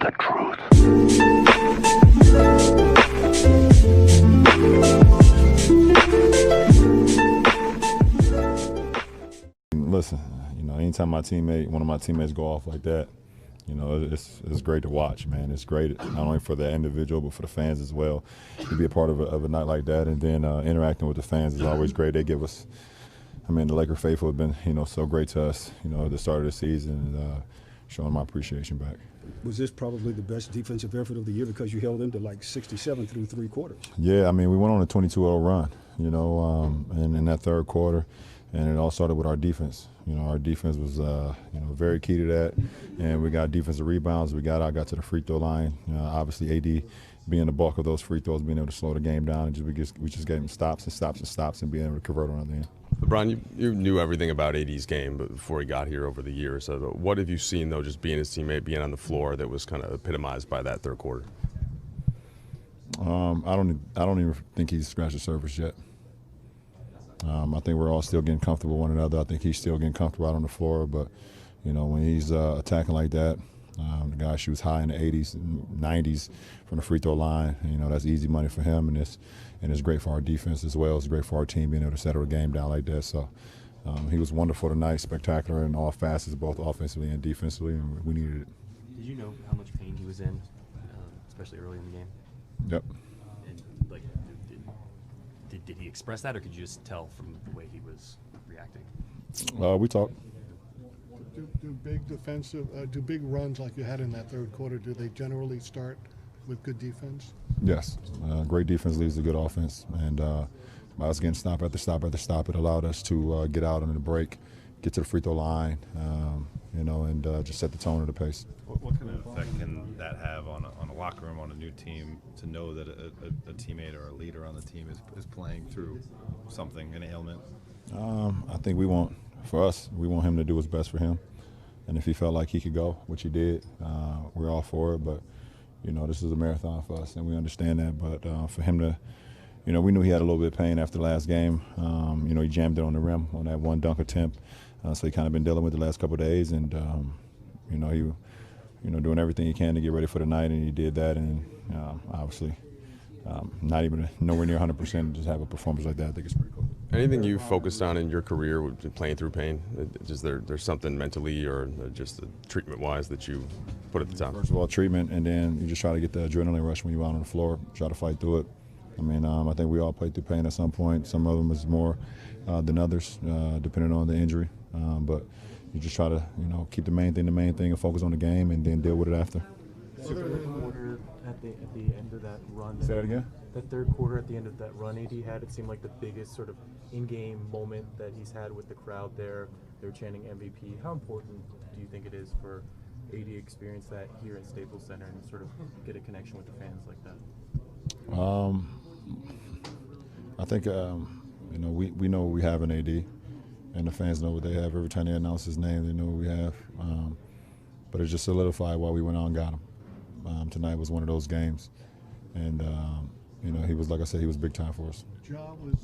the truth. Listen, anytime one of my teammates go off like that, it's great to watch, man. It's great not only for the individual but for the fans as well. To be a part of a night like that, and then interacting with the fans is always great. They give us, the Laker faithful have been, so great to us, at the start of the season, and showing my appreciation back. Was this probably the best defensive effort of the year because you held them to like 67 through three quarters? Yeah, we went on a 22-0 run, and in that third quarter, and it all started with our defense. Our defense was, very key to that, and we got defensive rebounds. I got to the free throw line. Obviously, AD being the bulk of those free throws, being able to slow the game down, and we just getting stops and stops and stops and being able to convert on the end. LeBron, you knew everything about AD's game before he got here over the years. So what have you seen, though, just being his teammate, being on the floor, that was kind of epitomized by that third quarter? I don't even think he's scratched the surface yet. I think we're all still getting comfortable with one another. I think he's still getting comfortable out on the floor. But, when he's attacking like that, the guy shoots high in the 80s and 90s from the free throw line. That's easy money for him, and it's great for our defense as well. It's great for our team being able to settle the game down like that. So he was wonderful tonight, spectacular in all facets, both offensively and defensively, and we needed it. Did you know how much pain he was in, especially early in the game? Yep. And did he express that, or could you just tell from the way he was reacting? We talked. Do big runs like you had in that third quarter, do they generally start with good defense? Yes. Great defense leads to good offense. And by us getting stop after stop after stop, it allowed us to get out on the break, get to the free throw line, and just set the tone of the pace. What kind of effect can that have on a locker room, on a new team, to know that a teammate or a leader on the team is playing through something, an ailment? I think we want him to do what's best for him. And if he felt like he could go, which he did, we're all for it. But, this is a marathon for us, and we understand that. But for him to, we knew he had a little bit of pain after the last game. He jammed it on the rim on that one dunk attempt. So he kind of been dealing with it the last couple of days. And, he doing everything he can to get ready for the night, and he did that. And obviously, not even nowhere near 100%, just have a performance like that, I think it's pretty cool. Anything you focused on in your career with playing through pain? Just there's something mentally or just treatment-wise that you put at the top? First of all, treatment, and then you just try to get the adrenaline rush when you're out on the floor, try to fight through it. I think we all play through pain at some point. Some of them is more than others, depending on the injury. But you just try to, keep the main thing, and focus on the game, and then deal with it after. Third quarter at the end of that run. Say that again? The third quarter at the end of that run AD had, it seemed like the biggest sort of in-game moment that he's had with the crowd there. They were chanting MVP. How important do you think it is for AD to experience that here at Staples Center and sort of get a connection with the fans like that? I think, we know what we have in AD, and the fans know what they have. Every time they announce his name, they know what we have. But it just solidified why we went on and got him. Tonight was one of those games. And, he was, like I said, he was big time for us. Ja was,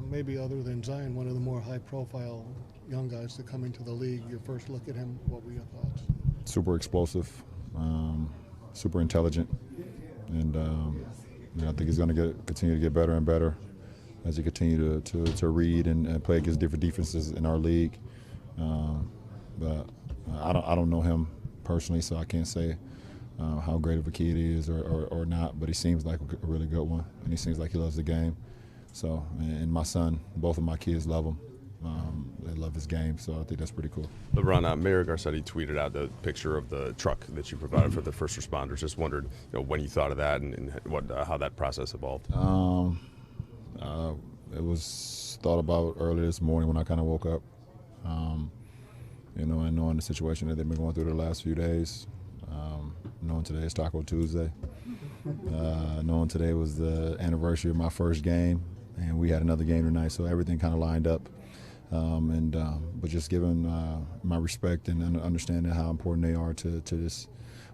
maybe other than Zion, one of the more high-profile young guys to come into the league. Your first look at him, what were your thoughts? Super explosive, super intelligent, and I think he's going to continue to get better and better as he continue to read and play against different defenses in our league. But I don't know him personally, so I can't say how great of a kid he is or not, but he seems like a really good one, and he seems like he loves the game. So, and my son, both of my kids love him. They love his game, so I think that's pretty cool. LeBron, Mayor Garcetti tweeted out the picture of the truck that you provided for the first responders. Just wondered, when you thought of that and how that process evolved. It was thought about early this morning when I kind of woke up. And knowing the situation that they've been going through the last few days. Knowing today is Taco Tuesday. Knowing today was the anniversary of my first game, and we had another game tonight, so everything kind of lined up. But just giving my respect and understanding how important they are to this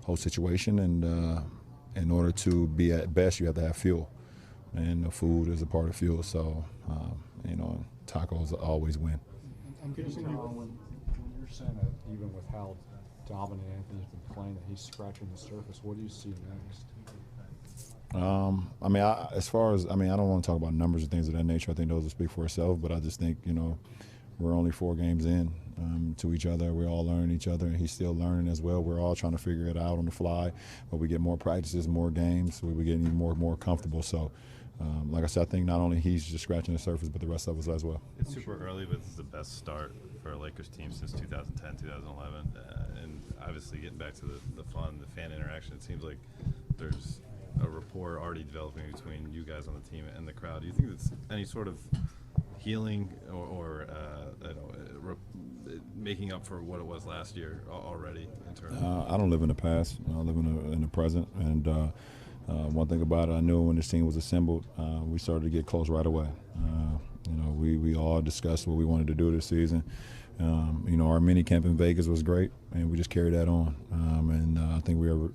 whole situation, and in order to be at best, you have to have fuel, and the food is a part of fuel. So, tacos always win. I'm guessing when you're saying that, even with how dominant Anthony's been playing, that he's scratching the surface. What do you see next? I mean, as far as, I mean, I don't want to talk about numbers and things of that nature. I think those will speak for itself. But I just think, you know, we're only 4 games in to each other. We're all learning each other, and he's still learning as well. We're all trying to figure it out on the fly. But we get more practices, more games. We're getting even more comfortable. So, like I said, I think not only he's just scratching the surface, but the rest of us as well. It's super early, but it's the best start for a Lakers team since 2010, 2011. And obviously getting back to the fun, the fan interaction, it seems like there's a rapport already developing between you guys on the team and the crowd. Do you think that's any sort of healing or making up for what it was last year already in terms of I don't live in the past. I live in the present. And one thing about it, I knew when this team was assembled, we started to get close right away. You know, we all discussed what we wanted to do this season. You know, our mini camp in Vegas was great, and we just carried that on. And I think we are,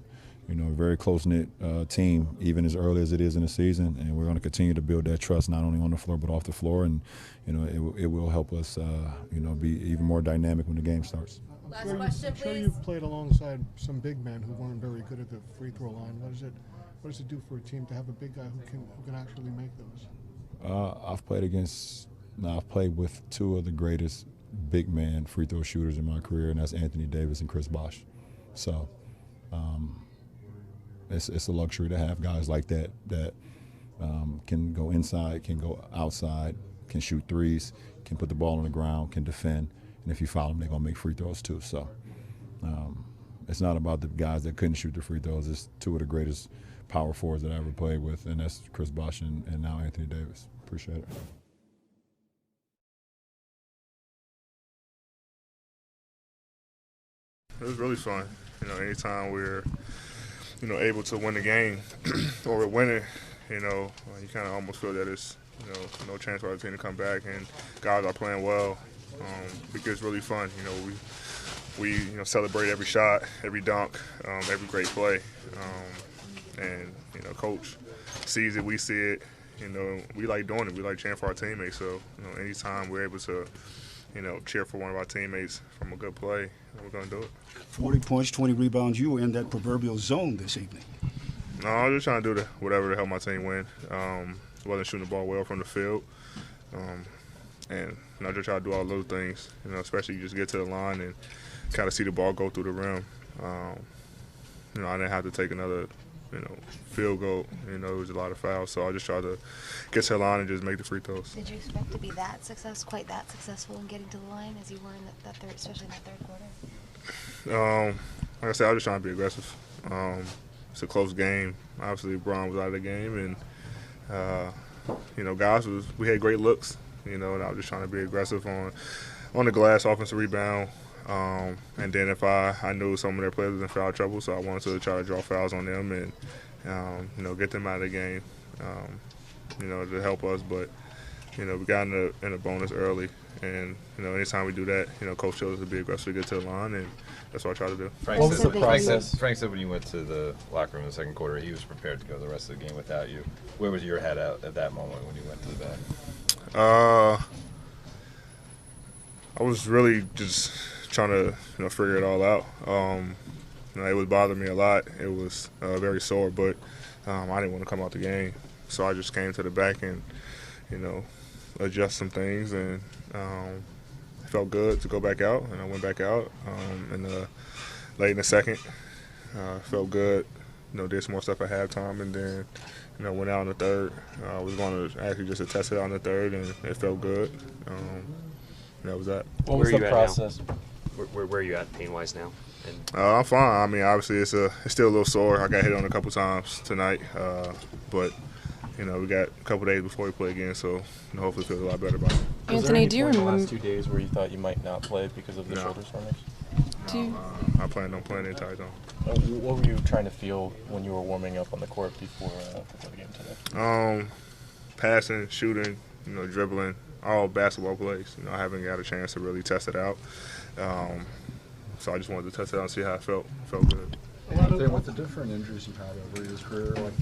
you know, a very close-knit team, even as early as it is in the season. And we're going to continue to build that trust not only on the floor but off the floor. And, you know, it will help us, you know, be even more dynamic when the game starts. I'm sure you've played alongside some big men who weren't very good at the free throw line. What does it do for a team to have a big guy who can actually make those? I've played with 2 of the greatest big man free throw shooters in my career, and that's Anthony Davis and Chris Bosh. So it's a luxury to have guys like that can go inside, can go outside, can shoot threes, can put the ball on the ground, can defend, and if you foul them, they're going to make free throws too. So it's not about the guys that couldn't shoot the free throws. It's 2 of the greatest power forwards that I ever played with, and that's Chris Bosh and now Anthony Davis. Appreciate it. It was really fun. You know, anytime we're, you know, able to win the game or we're winning, you know, you kind of almost feel that it's, you know, no chance for our team to come back, and guys are playing well. It gets really fun. You know, we you know, celebrate every shot, every dunk, every great play. And, you know, Coach sees it, we see it. You know, we like doing it. We like cheering for our teammates. So, you know, anytime we're able to, you know, cheer for one of our teammates from a good play, we're going to do it. 40 points, 20 rebounds. You were in that proverbial zone this evening. No, I was just trying to do whatever to help my team win. Wasn't shooting the ball well from the field. And you know, just try to do all those things, you know, especially you just get to the line and kind of see the ball go through the rim. You know, I didn't have to take another, you know, field goal. You know, it was a lot of fouls, so I just tried to get to the line and just make the free throws. Did you expect to be quite that successful in getting to the line as you were in that third, especially in that third quarter? Like I said, I was just trying to be aggressive. It's a close game. Obviously, LeBron was out of the game, and you know, we had great looks. You know, and I was just trying to be aggressive on the glass, offensive rebound. And then if I knew some of their players was in foul trouble, so I wanted to try to draw fouls on them and, you know, get them out of the game, you know, to help us. But, you know, we got in a bonus early. And, you know, anytime we do that, you know, Coach shows us to be aggressive to get to the line, and that's what I try to do. Frank said when you went to the locker room in the second quarter, he was prepared to go the rest of the game without you. Where was your head at that moment when you went to the bench? I was really just trying to, you know, figure it all out. You know, it was bothering me a lot. It was very sore, but I didn't want to come out the game, so I just came to the back and, you know, adjust some things, and it felt good to go back out, and I went back out. And late in the second, felt good. You know, did some more stuff at halftime, and then, you know, went out in the third. I was going to actually just test it out in the third, and it felt good. That was that. What was the process? Where are you at pain-wise now? I'm fine. I mean, obviously it's still a little sore. I got hit on a couple times tonight, but you know, we got a couple days before we play again, so, you know, hopefully feel a lot better about it. Anthony, do you remember the last 2 days where you thought you might not play because of the shoulder soreness? I planned on playing the entire time. What were you trying to feel when you were warming up on the court before the game today? Passing, shooting, you know, dribbling, all basketball plays. You know, I haven't got a chance to really test it out. So I just wanted to test it out and see how it felt. Felt good. With the different injuries you've had over your career, like,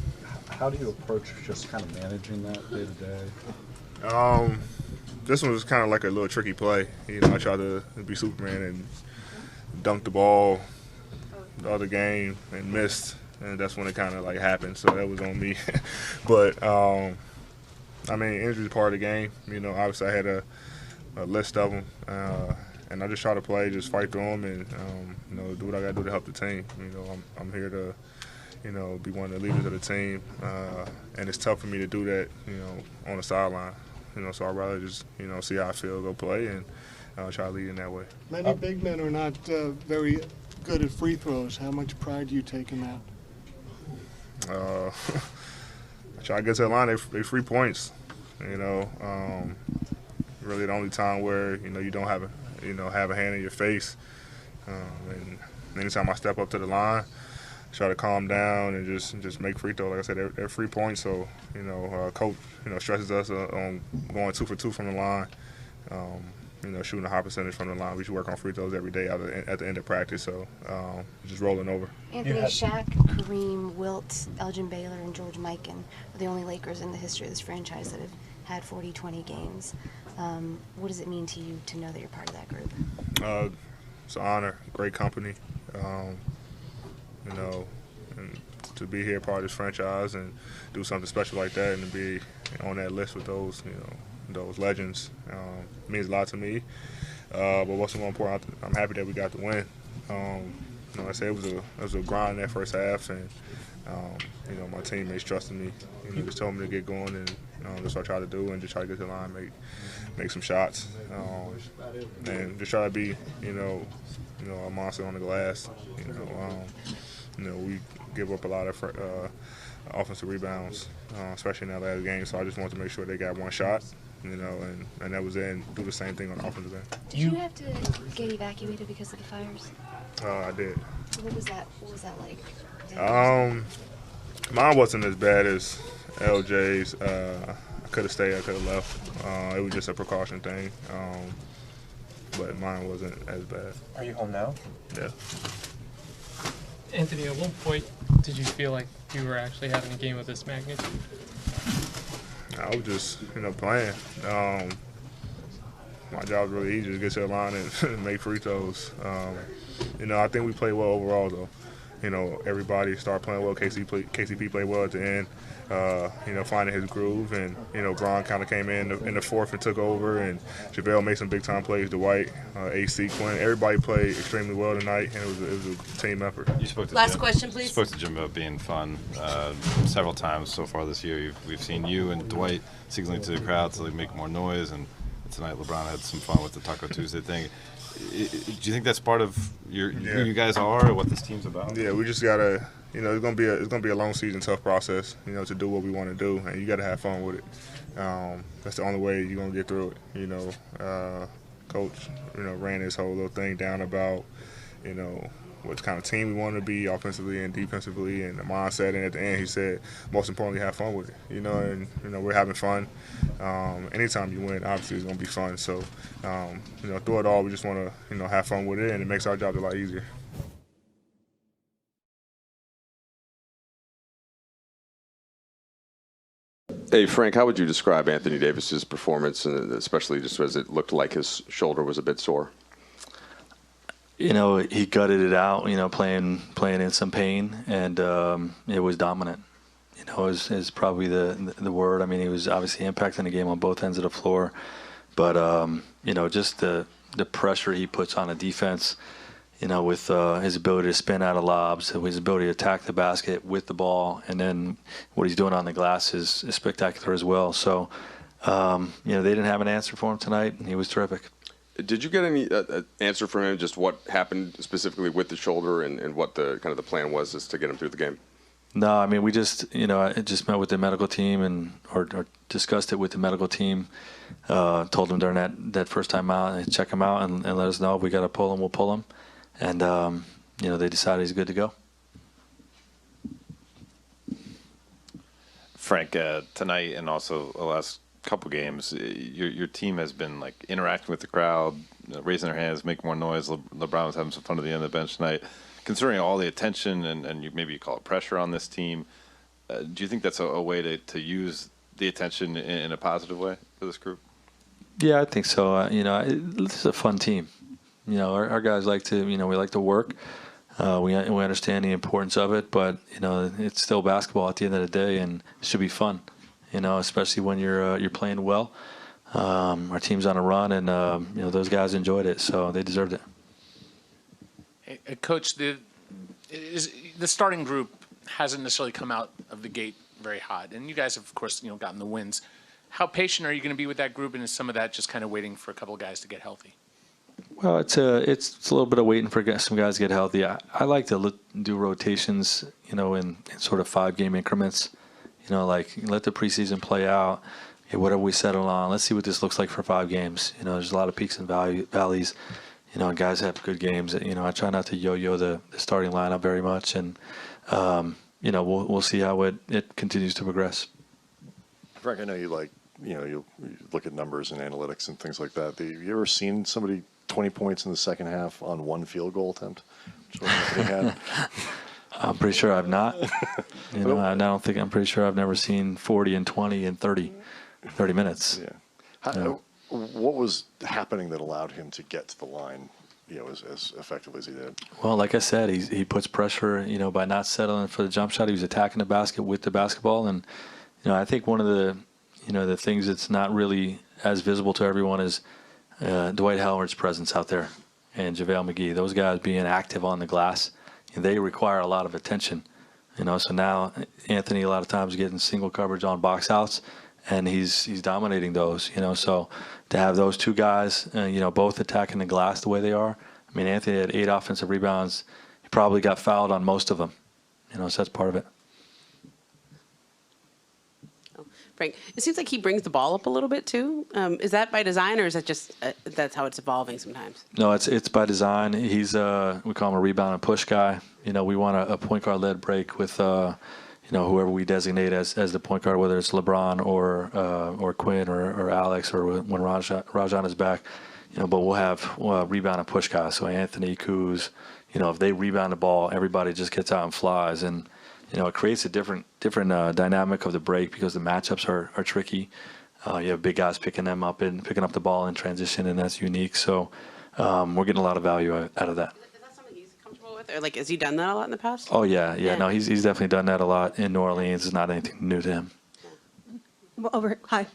how do you approach just kind of managing that day to day? This one was kind of like a little tricky play. You know, I tried to be Superman and dunk the ball, the other game and missed, and that's when it kind of like happened. So that was on me. But I mean, injury is part of the game. You know, obviously I had a list of them, and I just try to play, just fight through them, and you know, do what I got to do to help the team. You know, I'm here to, you know, be one of the leaders of the team, and it's tough for me to do that, you know, on the sideline. You know, so I'd rather just, you know, see how I feel, go play, and try to lead in that way. Many big men are not very good at free throws. How much pride do you take in that? I try to get to the line. They 3 points. You know, really the only time where, you know, you don't have a hand in your face. And anytime I step up to the line, try to calm down and just make free throws. Like I said, they're 3 points. So, you know, coach, you know, stresses us on going 2 for 2 from the line. You know, shooting a high percentage from the line. We should work on free throws every day at the end of practice. So, just rolling over. Anthony, Shaq, Kareem, Wilt, Elgin Baylor, and George Mikan are the only Lakers in the history of this franchise that have had 40-20 games. What does it mean to you to know that you're part of that group? It's an honor, great company. You know, and to be here, part of this franchise, and do something special like that, and to be on that list with those, you know, those legends, means a lot to me. But what's more important, I'm happy that we got the win. You know, like I said, it was a grind in that first half, and you know, my teammates trusted me. You know, just told me to get going, and that's what I try to do, and just try to get to the line, make some shots, and just try to be, you know, a monster on the glass. You know, we give up a lot of offensive rebounds, especially in that last game. So I just wanted to make sure they got one shot, you know, and that was it. And do the same thing on the offensive end. Did you have to get evacuated because of the fires? I did. What was that like? Mine wasn't as bad as LJ's. I could have stayed. I could have left. It was just a precaution thing. But mine wasn't as bad. Are you home now? Yeah. Anthony, at what point did you feel like you were actually having a game of this magnitude? I was just, you know, playing. My job was really easy, just get to the line and make free throws. You know, I think we played well overall, though. You know, everybody started playing well. KCP played well at the end, you know, finding his groove. And, you know, Bron kind of came in the fourth and took over. And JaVale made some big-time plays. Dwight, AC, Quinn. Everybody played extremely well tonight, and it was a team effort. You spoke to Last Jim. question, please. You spoke to Jim about being fun several times so far this year. We've seen you and Dwight signaling to the crowd so they make more noise. And tonight LeBron had some fun with the Taco Tuesday thing. Do you think that's part of who you guys are, or what this team's about? Yeah, we just gotta, you know, it's gonna be a long season, tough process, you know, to do what we want to do, and you gotta have fun with it. That's the only way you're gonna get through it. You know, Coach, you know, ran this whole little thing down about, you know, what kind of team we want to be offensively and defensively, and the mindset. And at the end, he said, most importantly, have fun with it. You know, and you know, we're having fun. Anytime you win, obviously, it's gonna be fun. So, you know, through it all, we just want to, you know, have fun with it, and it makes our job a lot easier. Hey, Frank, how would you describe Anthony Davis's performance, and especially just as it looked like his shoulder was a bit sore? You know, he gutted it out, you know, playing in some pain, and it was dominant. You know, is probably the word. I mean, he was obviously impacting the game on both ends of the floor, but, you know, just the pressure he puts on a defense, you know, with his ability to spin out of lobs, his ability to attack the basket with the ball, and then what he's doing on the glass is spectacular as well. So, you know, they didn't have an answer for him tonight, and he was terrific. Did you get any answer from him, just what happened specifically with the shoulder and what the kind of the plan was just to get him through the game? No, I mean, we just, you know, I just met with the medical team and or discussed it with the medical team. Told them during that first time out, check him out and let us know if we got to pull him, we'll pull him. And, you know, they decided he's good to go. Frank, tonight and also the last couple games, your team has been like interacting with the crowd, raising their hands, making more noise. LeBron was having some fun at the end of the bench tonight. Considering all the attention and maybe you call it pressure on this team, do you think that's a way to use the attention in a positive way for this group? Yeah, I think so. You know, this is a fun team. You know, our guys like to, you know, we like to work. We understand the importance of it, but it's still basketball at the end of the day, and it should be fun. Especially when you're playing well. Our team's on a run, and those guys enjoyed it, so they deserved it. Hey, Coach, the starting group hasn't necessarily come out of the gate very hot, and you guys have, of course, gotten the wins. How patient are you going to be with that group, and is some of that just kind of waiting for a couple of guys to get healthy? Well, it's a little bit of waiting for some guys to get healthy. I like to do rotations, in sort of 5-game increments. Like let the preseason play out. Okay, whatever we settle on, let's see what this looks like for 5 games. There's a lot of peaks and valleys. And guys have good games. I try not to yo-yo the starting lineup very much, and we'll see how it continues to progress. Frank, I know you look at numbers and analytics and things like that. Have you ever seen somebody 20 points in the second half on 1 field goal attempt? I'm pretty sure I've not. I'm pretty sure I've never seen 40 and 20 in 30 minutes. Yeah. What was happening that allowed him to get to the line, as effectively as he did? Well, like I said, he puts pressure, by not settling for the jump shot. He was attacking the basket with the basketball, and I think one of the things that's not really as visible to everyone is Dwight Howard's presence out there and JaVale McGee. Those guys being active on the glass, they require a lot of attention. So now Anthony a lot of times getting single coverage on box outs, and he's dominating those. So to have those two guys, both attacking the glass the way they are. I mean, Anthony had 8 offensive rebounds. He probably got fouled on most of them. So that's part of it. Frank, it seems like he brings the ball up a little bit too. Is that by design, or is that just that's how it's evolving sometimes? No, it's by design. He's we call him a rebound and push guy. We want a point guard led break with whoever we designate as the point guard, whether it's LeBron or Quinn or Alex, or when Rajon is back. But we'll have rebound and push guys. So Anthony, Kuz, if they rebound the ball, everybody just gets out and flies, and it creates a different dynamic of the break because the matchups are tricky. You have big guys picking up the ball in transition, and that's unique. So we're getting a lot of value out of that. Is that something he's comfortable with, or has he done that a lot in the past? Oh yeah. No, he's definitely done that a lot in New Orleans. It's not anything new to him. Hi.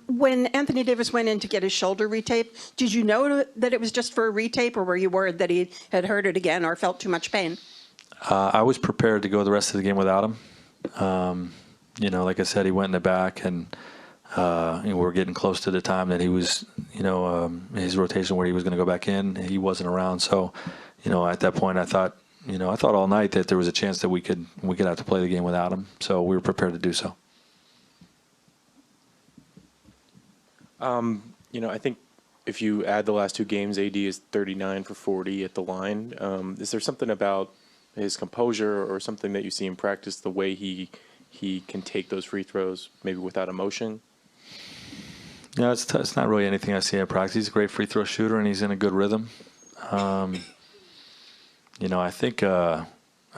When Anthony Davis went in to get his shoulder retaped, did you know that it was just for a retape, or were you worried that he had hurt it again or felt too much pain? I was prepared to go the rest of the game without him. Like I said, he went in the back, and we're getting close to the time that he was, his rotation where he was going to go back in. He wasn't around, so at that point, I thought all night that there was a chance that we could have to play the game without him. So we were prepared to do so. I think if you add the last 2 games, AD is 39 for 40 at the line. Is there something about his composure or something that you see in practice, the way he can take those free throws, maybe without emotion? No, it's not really anything I see in practice. He's a great free throw shooter, and he's in a good rhythm. I think I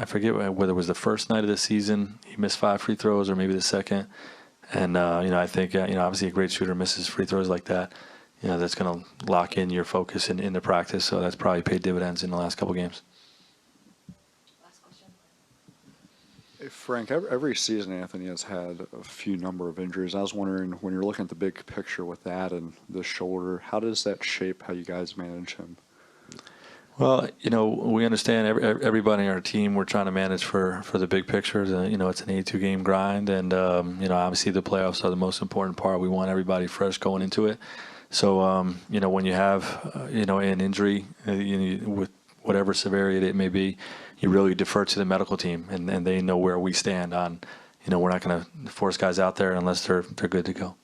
forget whether it was the first night of the season he missed 5 free throws, or maybe the second. And I think obviously a great shooter misses free throws like that. That's going to lock in your focus in the practice. So that's probably paid dividends in the last couple games. Hey, Frank, every season Anthony has had a few number of injuries. I was wondering, when you're looking at the big picture with that and the shoulder, how does that shape how you guys manage him? Well, we understand everybody in our team. We're trying to manage for the big picture. It's an 82-game grind, and obviously the playoffs are the most important part. We want everybody fresh going into it. So when you have an injury, with whatever severity it may be, you really defer to the medical team, and they know where we stand on. We're not going to force guys out there unless they're good to go.